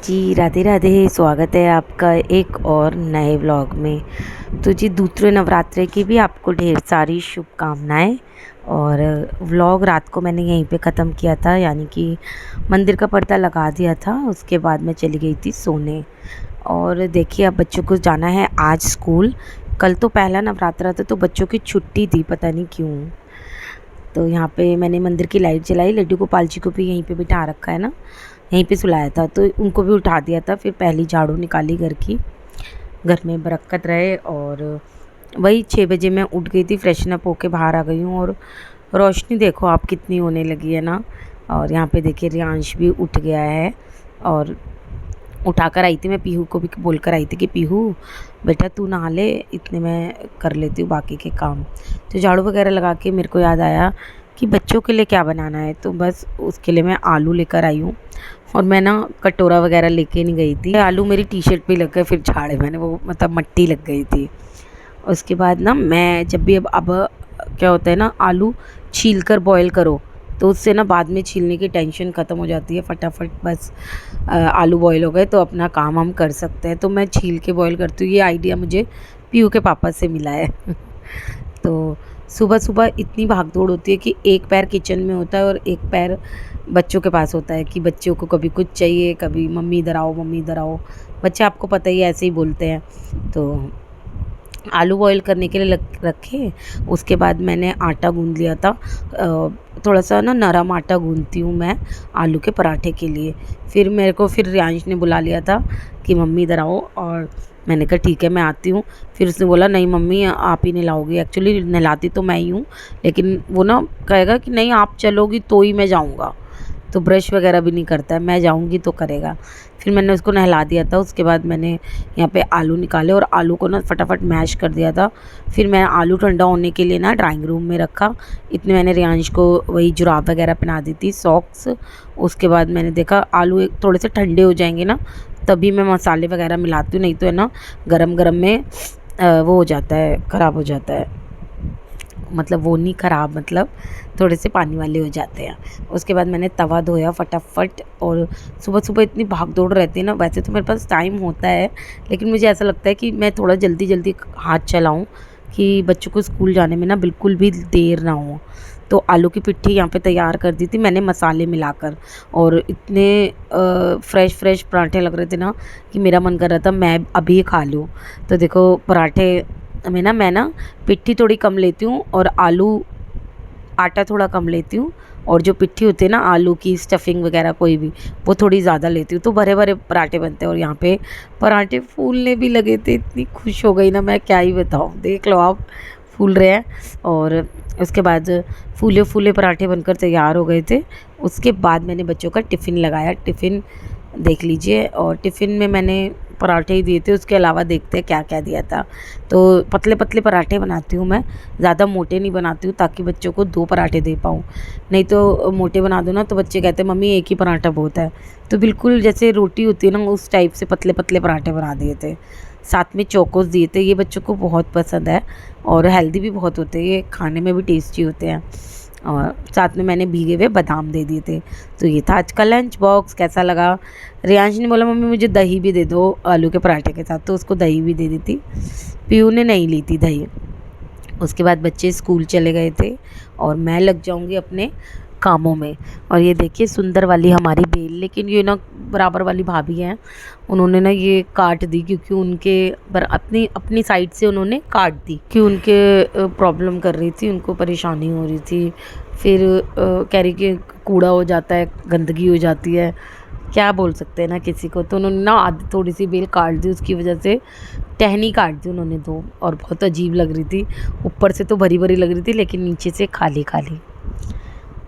जी राधे राधे। स्वागत है आपका एक और नए व्लॉग में। तो जी दूसरे नवरात्रे की भी आपको ढेर सारी शुभकामनाएं। और व्लॉग रात को मैंने यहीं पे ख़त्म किया था, यानी कि मंदिर का पर्दा लगा दिया था। उसके बाद मैं चली गई थी सोने। और देखिए अब बच्चों को जाना है आज स्कूल। कल तो पहला नवरात्रा था तो बच्चों की छुट्टी थी, पता नहीं क्यों। तो यहाँ पे मैंने मंदिर की लाइट जलाई, लड्डू गोपाल जी को भी यहीं पे बिठा रखा है ना, यहीं पे सुलाया था, तो उनको भी उठा दिया था। फिर पहली झाड़ू निकाली घर की, घर में बरकत रहे। और वही 6 बजे मैं उठ गई थी, फ्रेशन अप होके बाहर आ गई हूँ। और रोशनी देखो आप कितनी होने लगी है ना। और यहाँ पे देखिए रियांश भी उठ गया है। और उठा कर आई थी, मैं पीहू को भी बोल कर आई थी कि पीहू बेटा तू नहा ले, इतने मैं कर लेती हूँ बाकी के काम। तो झाड़ू वगैरह लगा के मेरे को याद आया कि बच्चों के लिए क्या बनाना है, तो बस उसके लिए मैं आलू लेकर आई हूँ। और मैं ना कटोरा वगैरह लेके नहीं गई थी, आलू मेरी टी शर्ट पे लग गए, फिर झाड़े मैंने, वो मतलब मट्टी लग गई थी। उसके बाद ना मैं जब भी अब क्या होता है ना, आलू छील कर बॉयल करो तो उससे ना बाद में छीलने की टेंशन ख़त्म हो जाती है। फटाफट बस आलू बॉयल हो गए तो अपना काम हम कर सकते हैं। तो मैं छील के बॉयल करती हूँ। ये आइडिया मुझे पीयू के पापा से मिला है। तो सुबह सुबह इतनी भाग दौड़ होती है कि एक पैर किचन में होता है और एक पैर बच्चों के पास होता है कि बच्चों को कभी कुछ चाहिए, कभी मम्मी इधर आओ, मम्मी इधर आओ। बच्चे आपको पता ही है, ऐसे ही बोलते हैं। तो आलू बॉईल करने के लिए रखे। उसके बाद मैंने आटा गूँध लिया था। थोड़ा सा ना नरम आटा गूँधती हूँ मैं आलू के पराठे के लिए। फिर मेरे को रियांश ने बुला लिया था कि मम्मी इधर आओ, और मैंने कहा ठीक है मैं आती हूँ। फिर उसने बोला नहीं मम्मी आप ही नहलाओगी। एक्चुअली नहलाती तो मैं ही हूँ, लेकिन वो ना कहेगा कि नहीं आप चलोगी तो ही मैं जाऊँगा। तो ब्रश वगैरह भी नहीं करता है, मैं जाऊँगी तो करेगा। फिर मैंने उसको नहला दिया था। उसके बाद मैंने यहाँ पे आलू निकाले और आलू को ना फटाफट मैश कर दिया था। फिर मैं आलू ठंडा होने के लिए ना ड्राइंग रूम में रखा। इतने मैंने रियांश को वही जुराब वगैरह पहना दी थी, सॉक्स। उसके बाद मैंने देखा आलू एक थोड़े से ठंडे हो जाएंगे ना तभी मैं मसाले वगैरह मिलाती हूँ, नहीं तो है ना गरम गरम में वो हो जाता है, ख़राब हो जाता है। मतलब वो नहीं ख़राब, मतलब थोड़े से पानी वाले हो जाते हैं। उसके बाद मैंने तवा धोया फटाफट। और सुबह सुबह इतनी भाग दौड़ रहती है ना, वैसे तो मेरे पास टाइम होता है, लेकिन मुझे ऐसा लगता है कि मैं थोड़ा जल्दी जल्दी हाथ चलाऊँ कि बच्चों को स्कूल जाने में ना बिल्कुल भी देर ना हो। तो आलू की पिट्ठी यहाँ पे तैयार कर दी थी मैंने मसाले मिलाकर। और इतने फ्रेश पराठे लग रहे थे ना कि मेरा मन कर रहा था मैं अभी खा लूँ। तो देखो पराठे में ना मैं ना पिट्ठी थोड़ी कम लेती हूँ और आटा थोड़ा कम लेती हूँ। और जो पिट्ठी होती है ना आलू की स्टफिंग वगैरह कोई भी, वो थोड़ी ज़्यादा लेती हूँ, तो भरे भरे पराठे बनते हैं। और यहाँ पे पराठे फूलने भी लगे थे, इतनी खुश हो गई ना मैं क्या ही बताऊँ। देख लो आप, फूल रहे हैं। और उसके बाद फूले फूले पराठे बनकर तैयार हो गए थे। उसके बाद मैंने बच्चों का टिफ़िन लगाया। टिफ़िन देख लीजिए, और टिफ़िन में मैंने पराठे ही दिए थे, उसके अलावा देखते हैं क्या क्या दिया था। तो पतले पतले पराठे बनाती हूँ मैं, ज़्यादा मोटे नहीं बनाती हूँ ताकि बच्चों को 2 पराठे दे पाऊँ। नहीं तो मोटे बना दो ना तो बच्चे कहते हैं मम्मी एक ही पराठा बहुत है। तो बिल्कुल जैसे रोटी होती है ना उस टाइप से पतले पतले पराठे बना दिए थे। साथ में चोकोस दिए थे, ये बच्चों को बहुत पसंद है और हेल्दी भी बहुत होते हैं, ये खाने में भी टेस्टी होते हैं। और साथ में मैंने भीगे हुए बादाम दे दिए थे। तो ये था आज का लंच बॉक्स। कैसा लगा? रियांश ने बोला मम्मी मुझे दही भी दे दो आलू के पराठे के साथ, तो उसको दही भी दे दी थी। पीयू ने नहीं ली थी दही। उसके बाद बच्चे स्कूल चले गए थे और मैं लग जाऊंगी अपने कामों में। और ये देखिए सुंदर वाली हमारी बेल, लेकिन ये ना बराबर वाली भाभी हैं, उन्होंने ना ये काट दी क्योंकि उनके अपनी अपनी साइड से उन्होंने काट दी कि उनके प्रॉब्लम कर रही थी, उनको परेशानी हो रही थी। फिर कह रही कि कूड़ा हो जाता है, गंदगी हो जाती है, क्या बोल सकते हैं ना किसी को। तो उन्होंने ना आधी थोड़ी सी बेल काट दी, उसकी वजह से टहनी काट दी उन्होंने 2, और बहुत अजीब लग रही थी। ऊपर से तो भरी भरी लग रही थी लेकिन नीचे से खाली खाली।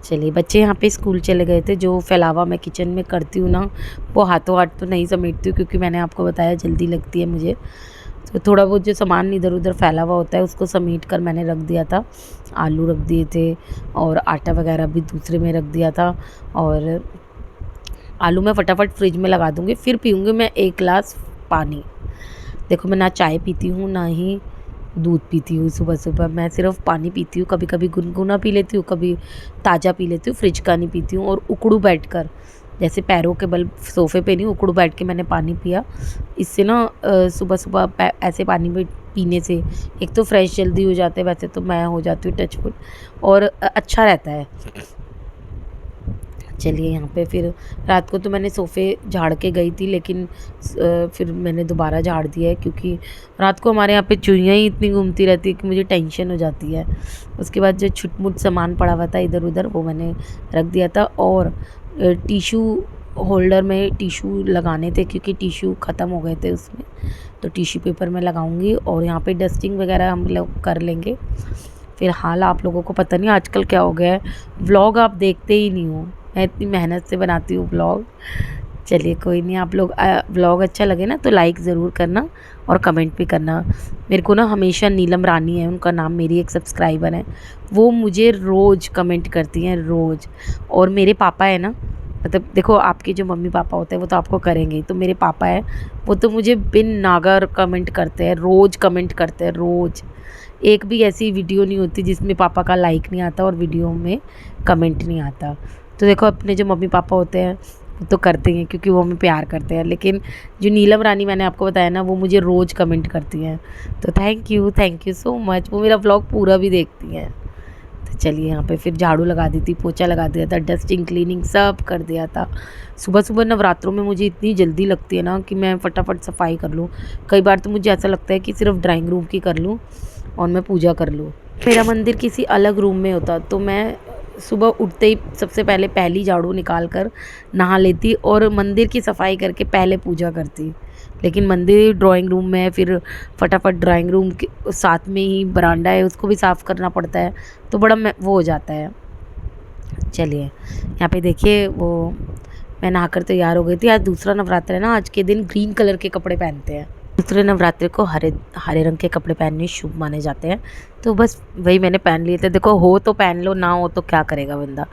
चलिए बच्चे यहाँ पे स्कूल चले गए थे। जो फैलावा मैं किचन में करती हूँ ना वो हाथों हाथ तो नहीं समेटती हूँ, क्योंकि मैंने आपको बताया जल्दी लगती है मुझे। तो थोड़ा बहुत जो सामान इधर उधर फैला हुआ होता है उसको समेट कर मैंने रख दिया था। आलू रख दिए थे और आटा वगैरह भी दूसरे में रख दिया था। और आलू मैं फटाफट फ्रिज में लगा दूँगी, फिर पीऊँगी मैं 1 गिलास पानी। देखो मैं ना चाय पीती हूँ ना ही दूध पीती हूँ सुबह सुबह, मैं सिर्फ पानी पीती हूँ। कभी कभी गुनगुना पी लेती हूँ, कभी ताज़ा पी लेती हूँ, फ्रिज का नहीं पीती हूँ। और उकड़ू बैठकर जैसे पैरों के बल सोफ़े पे नहीं उकड़ू बैठ के मैंने पानी पिया। इससे ना सुबह सुबह ऐसे पानी में पीने से एक तो फ्रेश जल्दी हो जाते हैं, वैसे तो मैं हो जाती हूँ टच वुड, और अच्छा रहता है। चलिए यहाँ पे फिर रात को तो मैंने सोफ़े झाड़ के गई थी, लेकिन फिर मैंने दोबारा झाड़ दिया है, क्योंकि रात को हमारे यहाँ पे चुईयाँ ही इतनी घूमती रहती है कि मुझे टेंशन हो जाती है। उसके बाद जो छुट-मुट सामान पड़ा हुआ था इधर उधर वो मैंने रख दिया था, और टिश्यू होल्डर में टिश्यू लगाने थे क्योंकि टिश्यू ख़त्म हो गए थे उसमें, तो टिश्यू पेपर मैं लगाऊंगी। और यहाँ पे डस्टिंग वगैरह हम लोग कर लेंगे। फ़िलहाल आप लोगों को पता नहीं आजकल क्या हो गया है, व्लॉग आप देखते ही नहीं हो। मैं इतनी मेहनत से बनाती हूँ व्लॉग। चलिए कोई नहीं, आप लोग व्लॉग अच्छा लगे ना तो लाइक ज़रूर करना और कमेंट भी करना। मेरे को ना हमेशा नीलम रानी है उनका नाम, मेरी एक सब्सक्राइबर है, वो मुझे रोज़ कमेंट करती हैं रोज़। और मेरे पापा है ना, मतलब देखो आपके जो मम्मी पापा होते हैं वो तो आपको करेंगे, तो मेरे पापा है वो तो मुझे बिन नागर कमेंट करते हैं, रोज़ कमेंट करते हैं रोज़। एक भी ऐसी वीडियो नहीं होती जिसमें पापा का लाइक नहीं आता और वीडियो में कमेंट नहीं आता। तो देखो अपने जो मम्मी पापा होते हैं वो तो करते हैं क्योंकि वो हमें प्यार करते हैं, लेकिन जो नीलम रानी मैंने आपको बताया ना वो मुझे रोज़ कमेंट करती हैं। तो थैंक यू सो मच, वो मेरा व्लॉग पूरा भी देखती हैं। तो चलिए यहाँ पे फिर झाड़ू लगा दी थी, पोछा लगा दिया था, डस्टिंग क्लीनिंग सब कर दिया था। सुबह सुबह नवरात्रों में मुझे इतनी जल्दी लगती है ना कि मैं फटाफट सफाई कर लूँ। कई बार तो मुझे ऐसा लगता है कि सिर्फ ड्राइंग रूम की कर लूँ और मैं पूजा कर लूँ। मेरा मंदिर किसी अलग रूम में होता तो मैं सुबह उठते ही सबसे पहले पहली झाड़ू निकाल कर नहा लेती और मंदिर की सफाई करके पहले पूजा करती। लेकिन मंदिर ड्राइंग रूम में है, फिर फटाफट ड्राइंग रूम के साथ में ही बरांडा है उसको भी साफ़ करना पड़ता है, तो बड़ा वो हो जाता है। चलिए यहाँ पे देखिए वो मैं नहाकर तैयार हो गई थी। आज दूसरा नवरात्र है ना, आज के दिन ग्रीन कलर के कपड़े पहनते हैं। दूसरे नवरात्रि को हरे हरे रंग के कपड़े पहनने शुभ माने जाते हैं, तो बस वही मैंने पहन लिए थे। देखो हो तो पहन लो, ना हो तो क्या करेगा बंदा,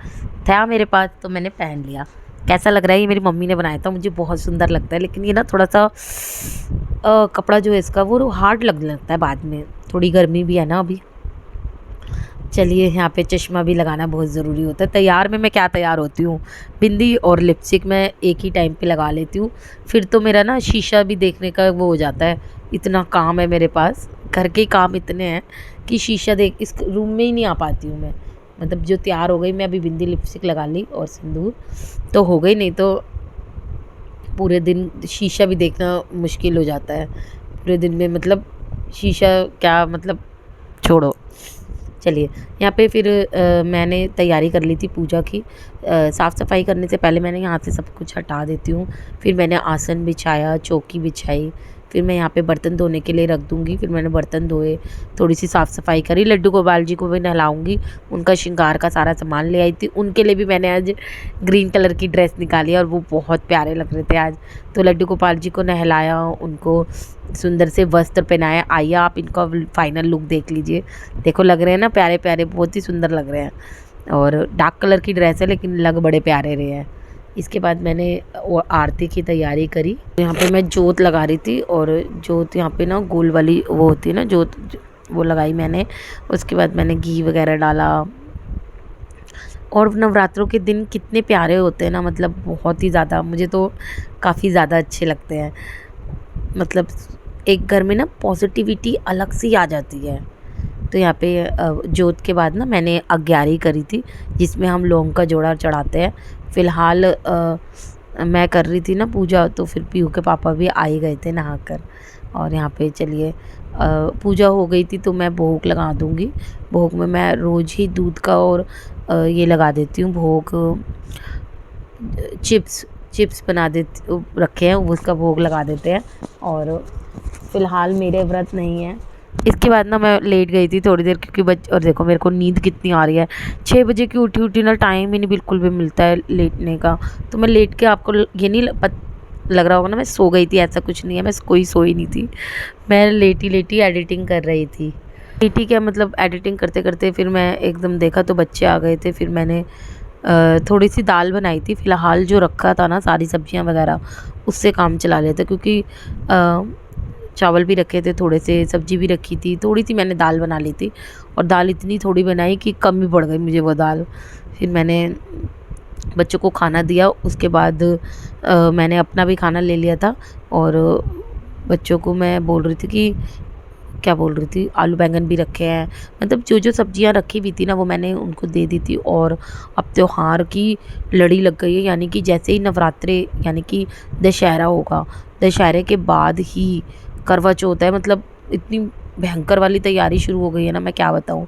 था मेरे पास तो मैंने पहन लिया। कैसा लग रहा है, ये मेरी मम्मी ने बनाया था, मुझे बहुत सुंदर लगता है, लेकिन ये ना थोड़ा सा कपड़ा जो है इसका वो हार्ड लगने लगता है बाद में, थोड़ी गर्मी भी है ना अभी। चलिए यहाँ पे चश्मा भी लगाना बहुत ज़रूरी होता है। तैयार में मैं क्या तैयार होती हूँ, बिंदी और लिपस्टिक मैं एक ही टाइम पे लगा लेती हूँ। फिर तो मेरा ना शीशा भी देखने का वो हो जाता है, इतना काम है मेरे पास, घर के काम इतने हैं कि शीशा देख इस रूम में ही नहीं आ पाती हूँ मैं। मतलब जो तैयार हो गई मैं, अभी बिंदी लिपस्टिक लगा ली और सिंदूर तो हो गई, नहीं तो पूरे दिन शीशा भी देखना मुश्किल हो जाता है पूरे दिन में। मतलब शीशा क्या मतलब, छोड़ो। चलिए यहाँ पे फिर मैंने तैयारी कर ली थी पूजा की। साफ़ सफाई करने से पहले मैंने यहाँ से सब कुछ हटा देती हूँ। फिर मैंने आसन बिछाया, चौकी बिछाई, फिर मैं यहाँ पे बर्तन धोने के लिए रख दूँगी। फिर मैंने बर्तन धोए, थोड़ी सी साफ़ सफाई करी, लड्डू गोपाल जी को भी नहलाऊँगी, उनका श्रृंगार का सारा सामान ले आई थी। उनके लिए भी मैंने आज ग्रीन कलर की ड्रेस निकाली और वो बहुत प्यारे लग रहे थे आज। तो लड्डू गोपाल जी को नहलाया, उनको सुंदर से वस्त्र पहनाया। आइए आप इनका फाइनल लुक देख लीजिए, देखो लग रहे हैं ना प्यारे प्यारे, बहुत ही सुंदर लग रहे हैं। और डार्क कलर की ड्रेस है लेकिन लग बड़े प्यारे रहे हैं। इसके बाद मैंने वो आरती की तैयारी करी। यहाँ पे मैं जोत लगा रही थी, और जोत यहाँ पे ना गोल वाली वो होती है ना जोत, वो लगाई मैंने। उसके बाद मैंने घी वगैरह डाला। और नवरात्रों के दिन कितने प्यारे होते हैं ना, मतलब बहुत ही ज़्यादा, मुझे तो काफ़ी ज़्यादा अच्छे लगते हैं। मतलब एक घर में ना पॉजिटिविटी अलग सी आ जाती है। तो यहाँ पे जोत के बाद ना मैंने अग्यारी करी थी, जिसमें हम लौंग का जोड़ा चढ़ाते हैं। फ़िलहाल मैं कर रही थी ना पूजा, तो फिर पीहू के पापा भी आ ही गए थे नहाकर। और यहाँ पे चलिए पूजा हो गई थी तो मैं भोग लगा दूँगी। भोग में मैं रोज़ ही दूध का और ये लगा देती हूँ भोग, चिप्स बना देती रखे हैं, उसका भोग लगा देते हैं। और फ़िलहाल मेरे व्रत नहीं है। इसके बाद ना मैं लेट गई थी थोड़ी देर, क्योंकि और देखो मेरे को नींद कितनी आ रही है, 6 बजे की उठी ना, टाइम ही नहीं बिल्कुल भी मिलता है लेटने का। तो मैं लेट के, आपको ये नहीं लग रहा होगा ना मैं सो गई थी, ऐसा कुछ नहीं है, मैं कोई सोई नहीं थी, मैं लेटी एडिटिंग कर रही थी। लेटी क्या मतलब, एडिटिंग करते करते फिर मैं एकदम देखा तो बच्चे आ गए थे। फिर मैंने थोड़ी सी दाल बनाई थी, फ़िलहाल जो रखा था ना सारी सब्जियां वगैरह उससे काम चला लेते, क्योंकि चावल भी रखे थे, थोड़े से सब्जी भी रखी थी, थोड़ी सी मैंने दाल बना ली थी। और दाल इतनी थोड़ी बनाई कि कम ही पड़ गई मुझे वो दाल। फिर मैंने बच्चों को खाना दिया। उसके बाद मैंने अपना भी खाना ले लिया था और बच्चों को मैं बोल रही थी कि क्या बोल रही थी, आलू बैंगन भी रखे हैं, मतलब जो जो सब्जियां रखी हुई थी ना वो मैंने उनको दे दी थी। और अब त्योहार की लड़ी लग गई है, यानी कि जैसे ही नवरात्रे यानी कि दशहरा होगा, दशहरे के बाद ही करवा चौथ है। मतलब इतनी भयंकर वाली तैयारी शुरू हो गई है ना, मैं क्या बताऊँ।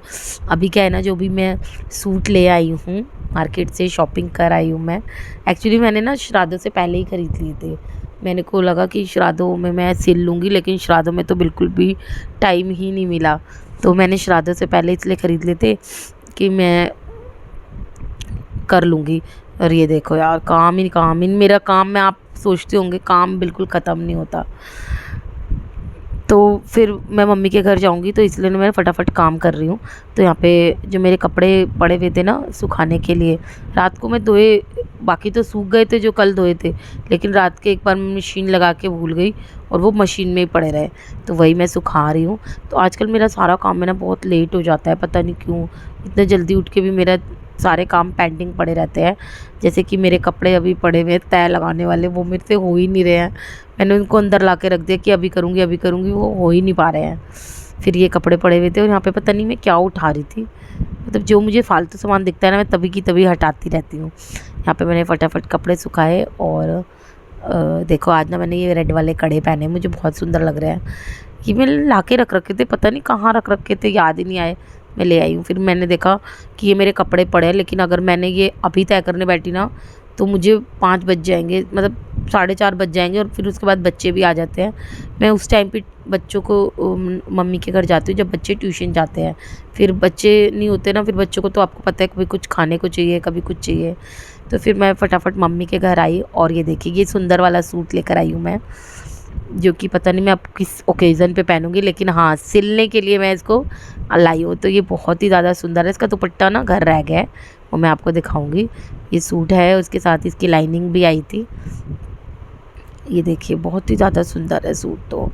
अभी क्या है ना, जो भी मैं सूट ले आई हूँ मार्केट से, शॉपिंग कर आई हूँ मैं। एक्चुअली मैंने ना श्राद्धों से पहले ही खरीद लिए थे। मैंने को लगा कि श्राद्धों में मैं सिल लूँगी, लेकिन श्राद्धों में तो बिल्कुल भी टाइम ही नहीं मिला। तो मैंने श्राद्धों से पहले इसलिए ख़रीद लिए थे कि मैं कर लूँगी। और ये देखो यार, काम ही काम, इन मेरा काम में आप सोचते होंगे काम बिल्कुल ख़त्म नहीं होता। तो फिर मैं मम्मी के घर जाऊंगी, तो इसलिए ना मैं फटाफट काम कर रही हूँ। तो यहाँ पे जो मेरे कपड़े पड़े हुए थे ना सुखाने के लिए, रात को मैं धोए, बाकी तो सूख गए थे जो कल धोए थे, लेकिन रात के एक बार मैं मशीन लगा के भूल गई और वो मशीन में ही पड़े रहे, तो वही मैं सुखा रही हूँ। तो आजकल मेरा सारा काम है ना बहुत लेट हो जाता है, पता नहीं क्यों। इतने जल्दी उठ के भी मेरा सारे काम पेंडिंग पड़े रहते हैं। जैसे कि मेरे कपड़े अभी पड़े हुए तय लगाने वाले, वो मेरे से हो ही नहीं रहे हैं। मैंने उनको अंदर ला के रख दिया कि अभी करूँगी अभी करूँगी, वो हो ही नहीं पा रहे हैं। फिर ये कपड़े पड़े हुए थे और यहाँ पे पता नहीं मैं क्या उठा रही थी, मतलब जो मुझे फालतू सामान दिखता है ना मैं तभी की तभी हटाती रहती हूँ। यहाँ पे मैंने फटाफट कपड़े सुखाए और देखो आज ना मैंने ये रेड वाले कड़े पहने, मुझे बहुत सुंदर लग रहे हैं। ये मैंने ला के रख रखे थे, पता नहीं कहाँ रख रखे थे, याद ही नहीं आए, मैं ले आई हूँ। फिर मैंने देखा कि ये मेरे कपड़े पड़े हैं, लेकिन अगर मैंने ये अभी तय करने बैठी ना तो मुझे 5 बज जाएंगे, मतलब 4:30 बज जाएंगे। और फिर उसके बाद बच्चे भी आ जाते हैं। मैं उस टाइम पे बच्चों को मम्मी के घर जाती हूँ जब बच्चे ट्यूशन जाते हैं। फिर बच्चे नहीं होते ना, फिर बच्चों को तो आपको पता है कभी कुछ खाने को चाहिए कभी कुछ चाहिए। तो फिर मैं फटाफट मम्मी के घर आई और ये देखिए ये सुंदर वाला सूट लेकर आई हूँ मैं, जो कि पता नहीं मैं अब किस ओकेज़न पे पहनूंगी, लेकिन हाँ सिलने के लिए मैं इसको लाई हूँ। तो ये बहुत ही ज़्यादा सुंदर है। इसका दुपट्टा ना घर रह गया है, वो मैं आपको दिखाऊंगी। ये सूट है, उसके साथ इसकी लाइनिंग भी आई थी। ये देखिए बहुत ही ज़्यादा सुंदर है सूट, तो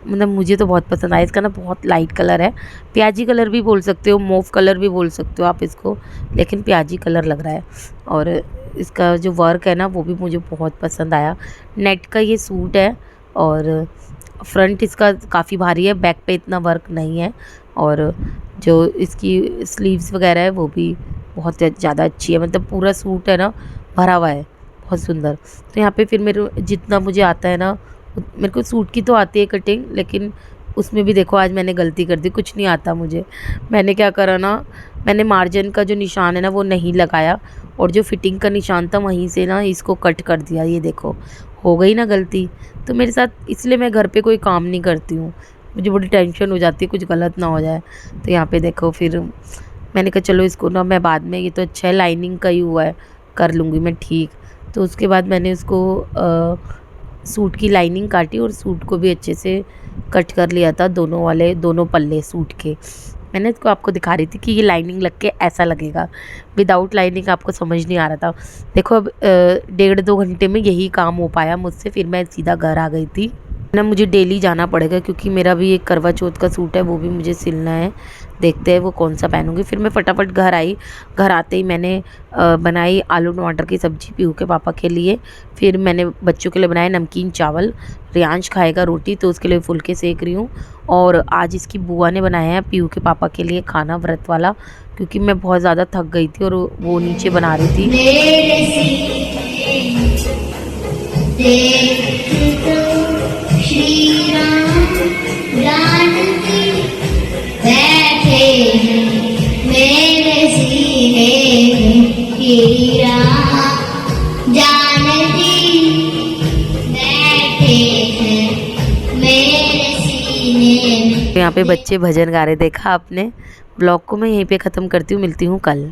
मतलब मुझे तो बहुत पसंद आया। इसका ना बहुत लाइट कलर है, प्याजी कलर भी बोल सकते हो, मूव कलर भी बोल सकते हो आप इसको, लेकिन प्याजी कलर लग रहा है। और इसका जो वर्क है ना वो भी मुझे बहुत पसंद आया। नेट का ये सूट है और फ्रंट इसका काफ़ी भारी है, बैक पे इतना वर्क नहीं है। और जो इसकी स्लीव्स वगैरह है वो भी बहुत ज़्यादा अच्छी है, मतलब पूरा सूट है ना भरा हुआ है, बहुत सुंदर। तो यहाँ पे फिर मेरे जितना मुझे आता है ना, मेरे को सूट की तो आती है कटिंग, लेकिन उसमें भी देखो आज मैंने गलती कर दी, कुछ नहीं आता मुझे। मैंने क्या करा ना, मैंने मार्जिन का जो निशान है ना वो नहीं लगाया और जो फिटिंग का निशान था वहीं से ना इसको कट कर दिया। ये देखो हो गई ना गलती। तो मेरे साथ, इसलिए मैं घर पे कोई काम नहीं करती हूँ, मुझे बड़ी टेंशन हो जाती है कुछ गलत ना हो जाए। तो यहाँ पे देखो फिर मैंने कहा चलो इसको ना मैं बाद में, ये तो अच्छा है लाइनिंग का ही हुआ है, कर लूँगी मैं ठीक। तो उसके बाद मैंने उसको सूट की लाइनिंग काटी और सूट को भी अच्छे से कट कर लिया था, दोनों पल्ले सूट के। मैंने इसको आपको दिखा रही थी कि ये लाइनिंग लग के ऐसा लगेगा, विदाउट लाइनिंग आपको समझ नहीं आ रहा था। देखो अब 1.5-2 घंटे में यही काम हो पाया मुझसे, फिर मैं सीधा घर आ गई थी ना। मुझे डेली जाना पड़ेगा क्योंकि मेरा भी एक करवा चौथ का सूट है, वो भी मुझे सिलना है। देखते हैं वो कौन सा पहनूंगी। फिर मैं फटाफट घर आई। घर आते ही मैंने बनाई आलू टमाटर की सब्ज़ी पीहू के पापा के लिए। फिर मैंने बच्चों के लिए बनाए नमकीन चावल, रियांश खाएगा रोटी तो उसके लिए फुलके सेक रही हूँ। और आज इसकी बुआ ने बनाया है पीहू के पापा के लिए खाना व्रत वाला, क्योंकि मैं बहुत ज़्यादा थक गई थी और वो नीचे बना रही थी। श्री राम जानकी बैठे हैं मेरे सीने में, श्री राम जानकी बैठे हैं मेरे सीने में। यहाँ पे बच्चे भजन गा रहे, देखा आपने। ब्लॉग को मैं यहीं पे ख़त्म करती हूँ, मिलती हूँ कल।